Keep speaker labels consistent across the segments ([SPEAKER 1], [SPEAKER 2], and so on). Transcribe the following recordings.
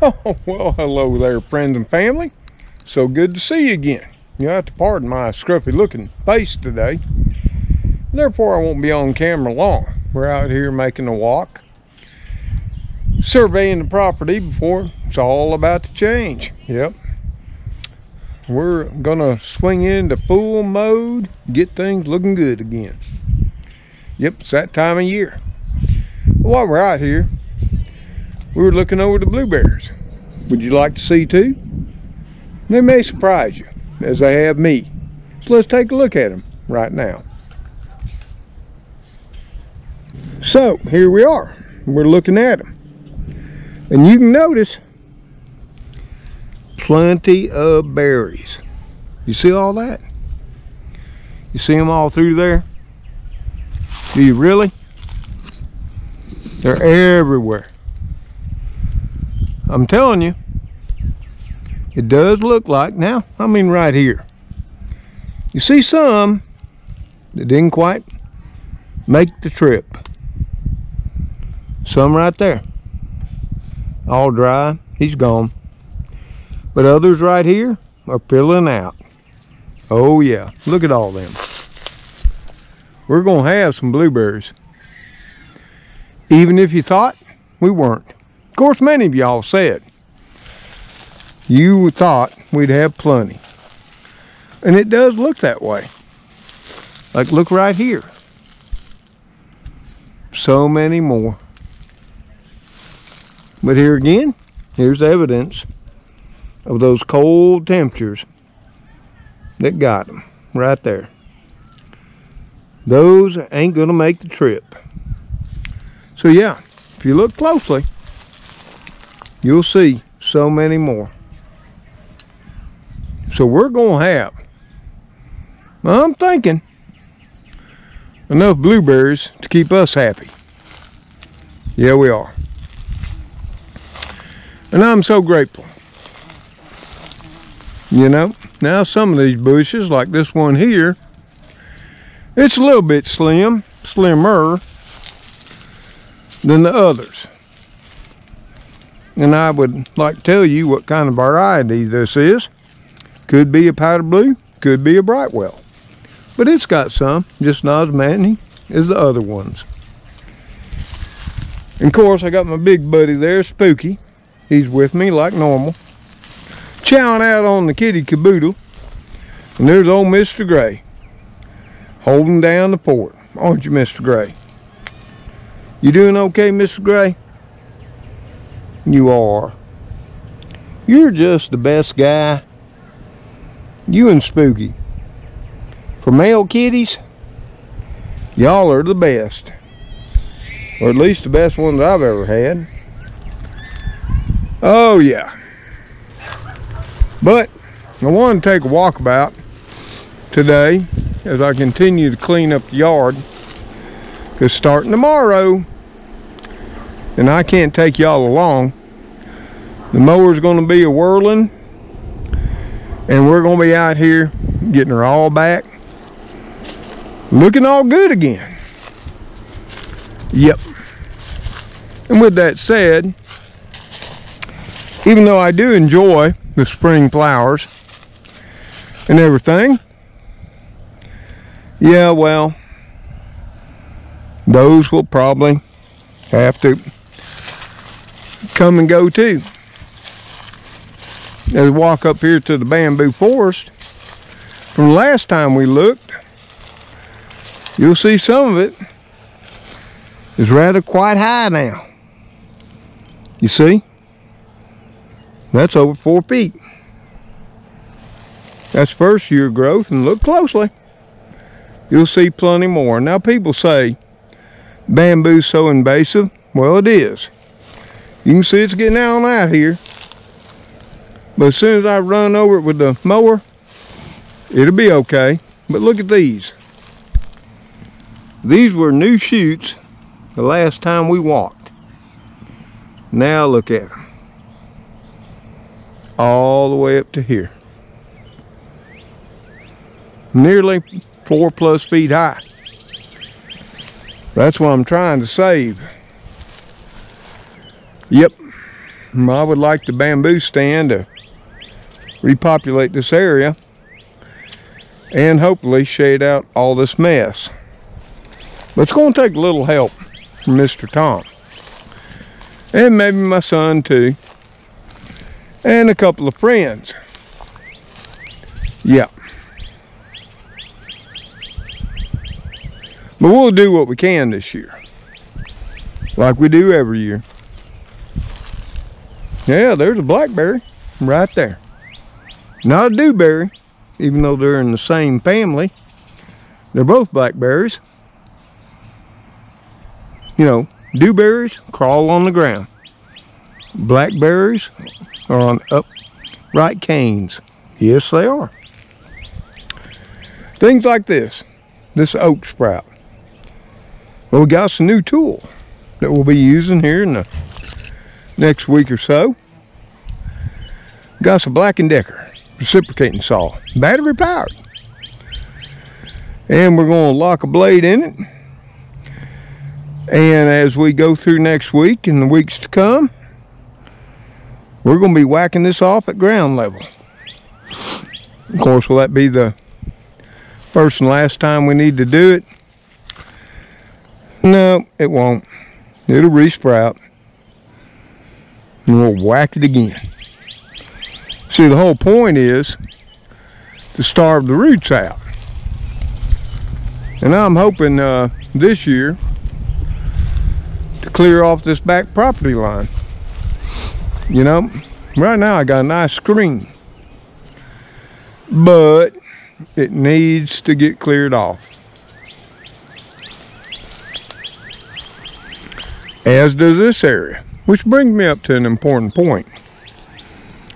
[SPEAKER 1] Oh, well, hello there, friends and family. So good to see you again. You'll have to pardon my scruffy looking face today. Therefore, I won't be on camera long. We're out here making a walk, surveying the property before it's all about to change. Yep. We're gonna swing into full mode, get things looking good again. Yep, it's that time of year. While we're out here, we were looking over the blueberries. Would you like to see too? They may surprise you, as they have me. So let's take a look at them right now. So here we are. We're looking at them. And you can notice plenty of berries. You see all that? You see them all through there? Do you really? They're everywhere. I'm telling you, it does look like, now, I mean right here. You see some that didn't quite make the trip. Some right there, all dry, he's gone. But others right here are filling out. Oh yeah, look at all them. We're gonna have some blueberries. Even if you thought we weren't. Of course, many of y'all said you thought we'd have plenty. And it does look that way. Like, look right here. So many more. But here again, here's evidence of those cold temperatures that got them right there. Those ain't gonna make the trip. So yeah, if you look closely, you'll see so many more. So we're gonna have, I'm thinking, enough blueberries to keep us happy. Yeah, we are. And I'm so grateful. You know, now some of these bushes, like this one here, it's a little bit slimmer than the others. And I would like to tell you what kind of variety this is. Could be a powder blue, could be a Brightwell. But it's got some, just not as many as the other ones. And of course, I got my big buddy there, Spooky. He's with me like normal, chowing out on the kitty caboodle. And there's old Mr. Gray, holding down the fort. Aren't you, Mr. Gray? You doing okay, Mr. Gray? You are. You're just the best guy. You and Spooky. For male kitties, y'all are the best. Or at least the best ones I've ever had. Oh yeah. But I want to take a walkabout today as I continue to clean up the yard. Because starting tomorrow, and I can't take y'all along, the mower's going to be a whirling, and we're going to be out here getting her all back, looking all good again. Yep. And with that said, even though I do enjoy the spring flowers and everything, yeah, well, those will probably have to come and go too. As we walk up here to the bamboo forest, from the last time we looked, you'll see some of it is rather quite high now. You see? That's over 4 feet. That's first year growth, and look closely. You'll see plenty more. Now people say bamboo's so invasive. Well, it is. You can see it's getting out here. But as soon as I run over it with the mower, it'll be okay. But look at these. These were new shoots the last time we walked. Now look at them. All the way up to here. Nearly 4+ feet high. That's what I'm trying to save. Yep. I would like the bamboo stand to repopulate this area and hopefully shade out all this mess. But it's going to take a little help from Mr. Tom. And maybe my son too. And a couple of friends. Yeah. But we'll do what we can this year. Like we do every year. Yeah, there's a blackberry right there. Not a dewberry, even though they're in the same family. They're both blackberries. You know, dewberries crawl on the ground. Blackberries are on upright canes. Yes, they are. Things like this oak sprout. Well, we got some new tool that we'll be using here in the next week or so. Got some Black & Decker reciprocating saw, battery powered. And we're going to lock a blade in it. And as we go through next week and the weeks to come, we're going to be whacking this off at ground level. Of course, will that be the first and last time we need to do it? No, it won't. It'll re-sprout. And we'll whack it again. See, the whole point is to starve the roots out. And I'm hoping this year to clear off this back property line. You know, right now I got a nice screen, but it needs to get cleared off. As does this area, which brings me up to an important point.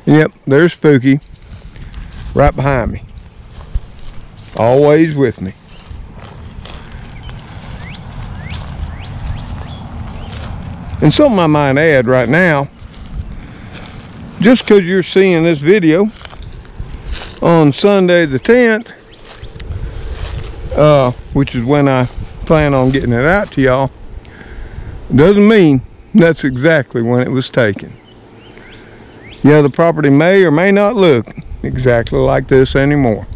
[SPEAKER 1] Yep, there's Spooky right behind me, always with me. And something I might add right now, just because you're seeing this video on Sunday the 10th, which is when I plan on getting it out to y'all, doesn't mean that's exactly when it was taken. Yeah, the property may or may not look exactly like this anymore.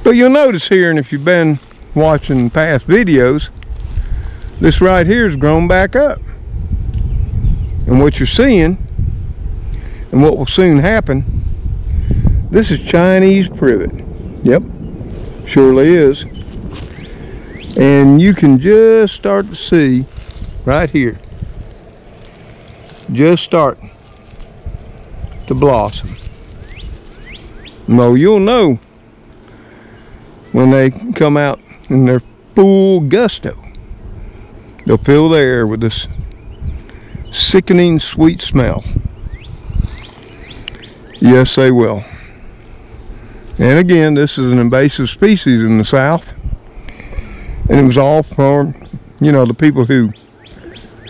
[SPEAKER 1] But you'll notice here, and if you've been watching past videos, this right here has grown back up. And what you're seeing, and what will soon happen, this is Chinese privet. Yep, surely is. And you can just start to see right here, just starting to blossom. No, you'll know when they come out in their full gusto. They'll fill the air with this sickening sweet smell. Yes, they will. And again, this is an invasive species in the South, and it was all from, you know, the people who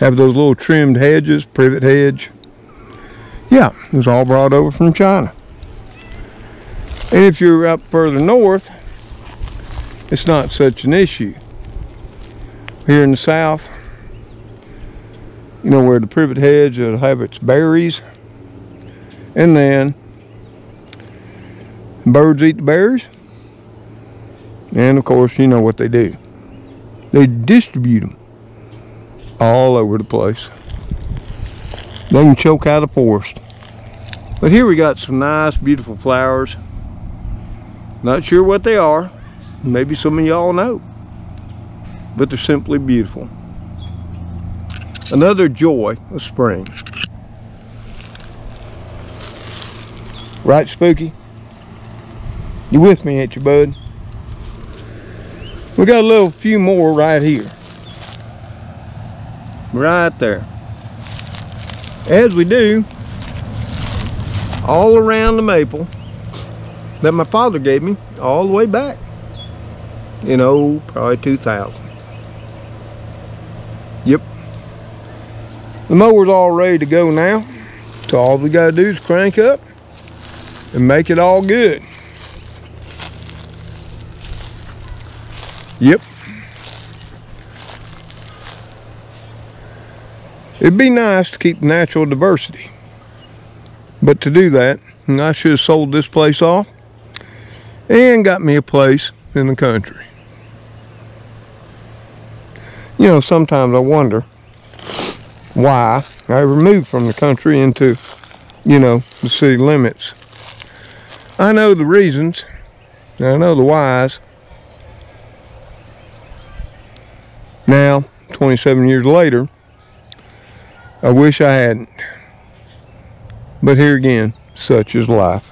[SPEAKER 1] have those little trimmed hedges, privet hedge. Yeah, it was all brought over from China. And if you're up further north, it's not such an issue. Here in the South, you know, where the privet hedge will have its berries, and then birds eat the berries, and of course, you know what they do. They distribute them all over the place. They can choke out a forest. But here we got some nice, beautiful flowers. Not sure what they are. Maybe some of y'all know. But they're simply beautiful. Another joy of spring. Right, Spooky? You with me, ain't you, bud? We got a few more right here. Right there. As we do all around the maple that my father gave me all the way back, you know, probably 2000. Yep. The mower's all ready to go now, so all we gotta do is crank up and make it all good. Yep. It'd be nice to keep natural diversity. But to do that, I should have sold this place off and got me a place in the country. You know, sometimes I wonder why I ever moved from the country into, you know, the city limits. I know the reasons, I know the whys. Now, 27 years later, I wish I hadn't. But here again, such is life.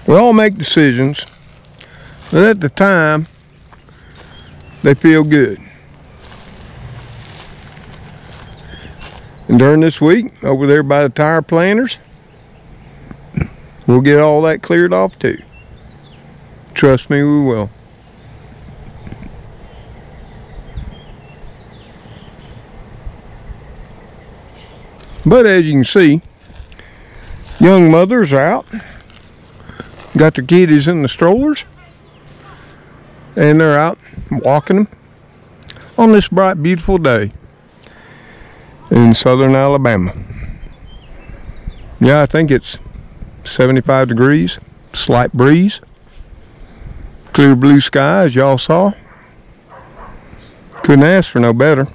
[SPEAKER 1] We all make decisions, but at the time, they feel good. And during this week, over there by the tire planters, we'll get all that cleared off too. Trust me, we will. But as you can see, young mothers are out, got their kiddies in the strollers, and they're out walking them on this bright, beautiful day in southern Alabama. Yeah, I think it's 75 degrees, slight breeze, clear blue sky as y'all saw. Couldn't ask for no better.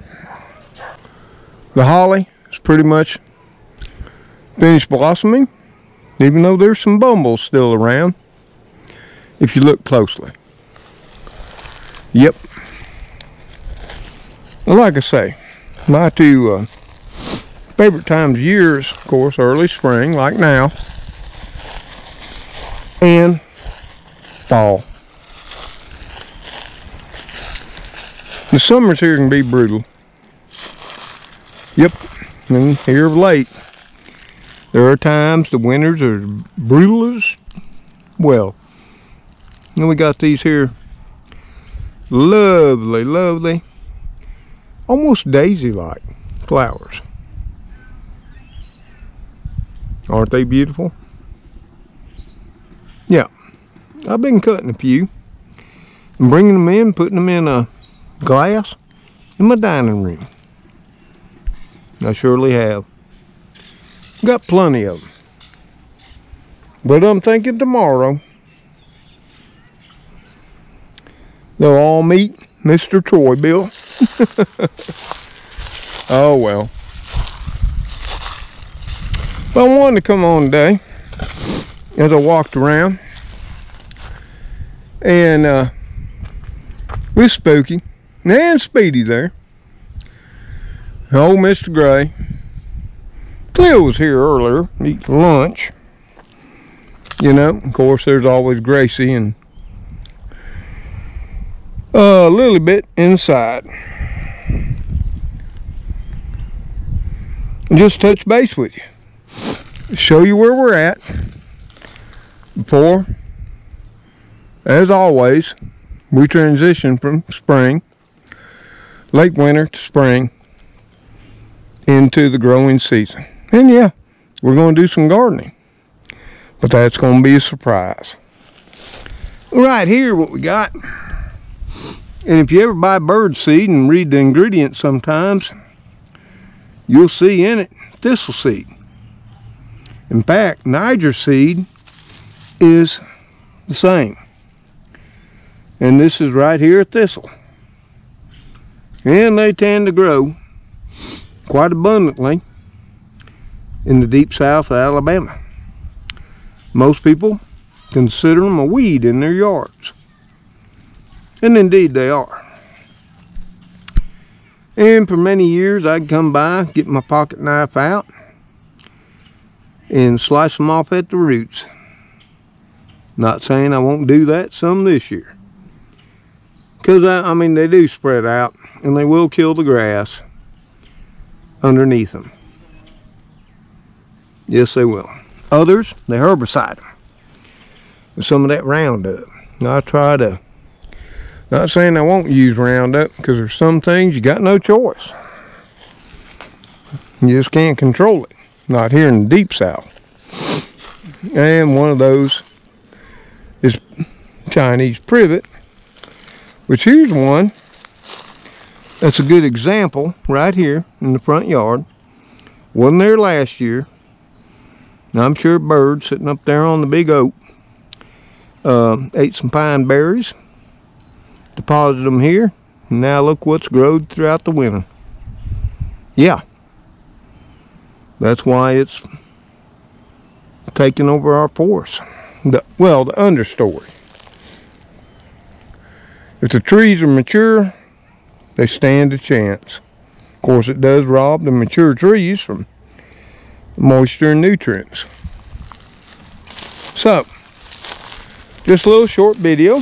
[SPEAKER 1] The holly is pretty much finished blossoming, even though there's some bumbles still around if you look closely. Yep. Well, like I say, my two favorite times of year is, of course, early spring, like now, and fall. The summers here can be brutal. Yep, and here of late, there are times the winters are brutal as well. And we got these here lovely, lovely, almost daisy-like flowers. Aren't they beautiful? Yeah, I've been cutting a few and bringing them in, putting them in a glass in my dining room. I surely have. Got plenty of them. But I'm thinking tomorrow they'll all meet Mr. Troy Bill. Oh well. Well, I wanted to come on today as I walked around and with Spooky and Speedy there. Old Mr. Gray. Cleo was here earlier, eating lunch. You know, of course, there's always Gracie and a little bit inside. Just touch base with you. Show you where we're at before, as always, we transition from spring, late winter to spring, into the growing season. And yeah, we're going to do some gardening, but that's going to be a surprise. Right here, what we got, and if you ever buy bird seed and read the ingredients sometimes, you'll see in it thistle seed. In fact, Niger seed is the same. And this is right here thistle. And they tend to grow quite abundantly in the deep south of Alabama. Most people consider them a weed in their yards. And indeed they are. And for many years I'd come by, get my pocket knife out, and slice them off at the roots. Not saying I won't do that some this year. Because, I mean, they do spread out, and they will kill the grass underneath them. Yes, they will. Others, they herbicide them with some of that Roundup. I try to, not saying I won't use Roundup, because there's some things you got no choice. You just can't control it. Not here in the deep south. And one of those is Chinese privet, which here's one that's a good example right here in the front yard. Wasn't there last year, Now I'm sure birds sitting up there on the big oak ate some pine berries, deposited them here, and now look what's growed throughout the winter. Yeah, that's why it's taking over our forest. Well, the understory. If the trees are mature, they stand a chance. Of course, it does rob the mature trees from moisture and nutrients. So, just a little short video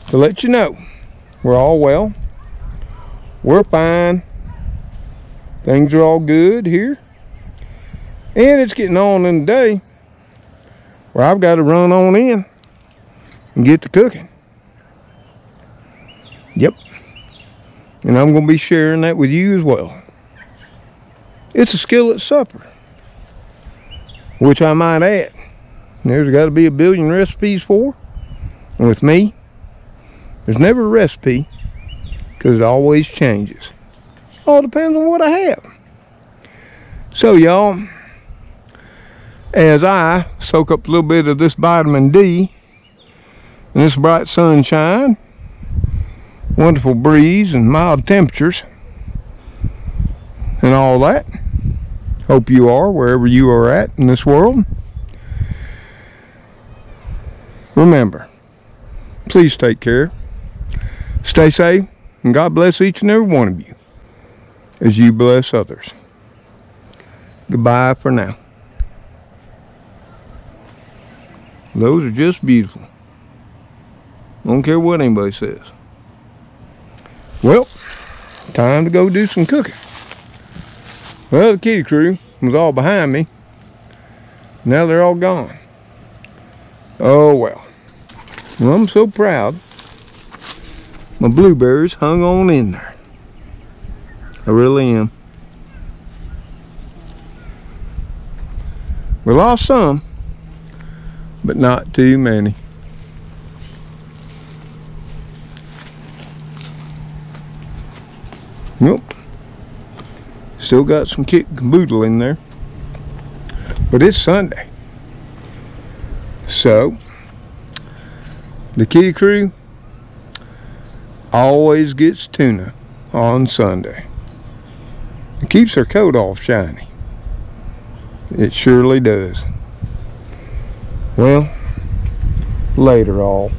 [SPEAKER 1] to let you know we're all well. We're fine. Things are all good here. And it's getting on in the day where I've got to run on in and get to cooking. Yep. And I'm going to be sharing that with you as well. It's a skillet supper, which I might add, there's got to be a billion recipes for. And with me, there's never a recipe because it always changes. All depends on what I have. So y'all, as I soak up a little bit of this vitamin D and this bright sunshine, wonderful breeze and mild temperatures and all that, hope you are wherever you are at in this world. Remember, please take care, stay safe, and God bless each and every one of you as you bless others. Goodbye for now. Those are just beautiful. Don't care what anybody says. Well, time to go do some cooking. Well, the kitty crew was all behind me. Now they're all gone. Oh well. Well, I'm so proud. My blueberries hung on in there. I really am. We lost some, but not too many. Nope. Still got some kit and caboodle in there. But it's Sunday. So, the kitty crew always gets tuna on Sunday. It keeps their coat off shiny. It surely does. Well, later all.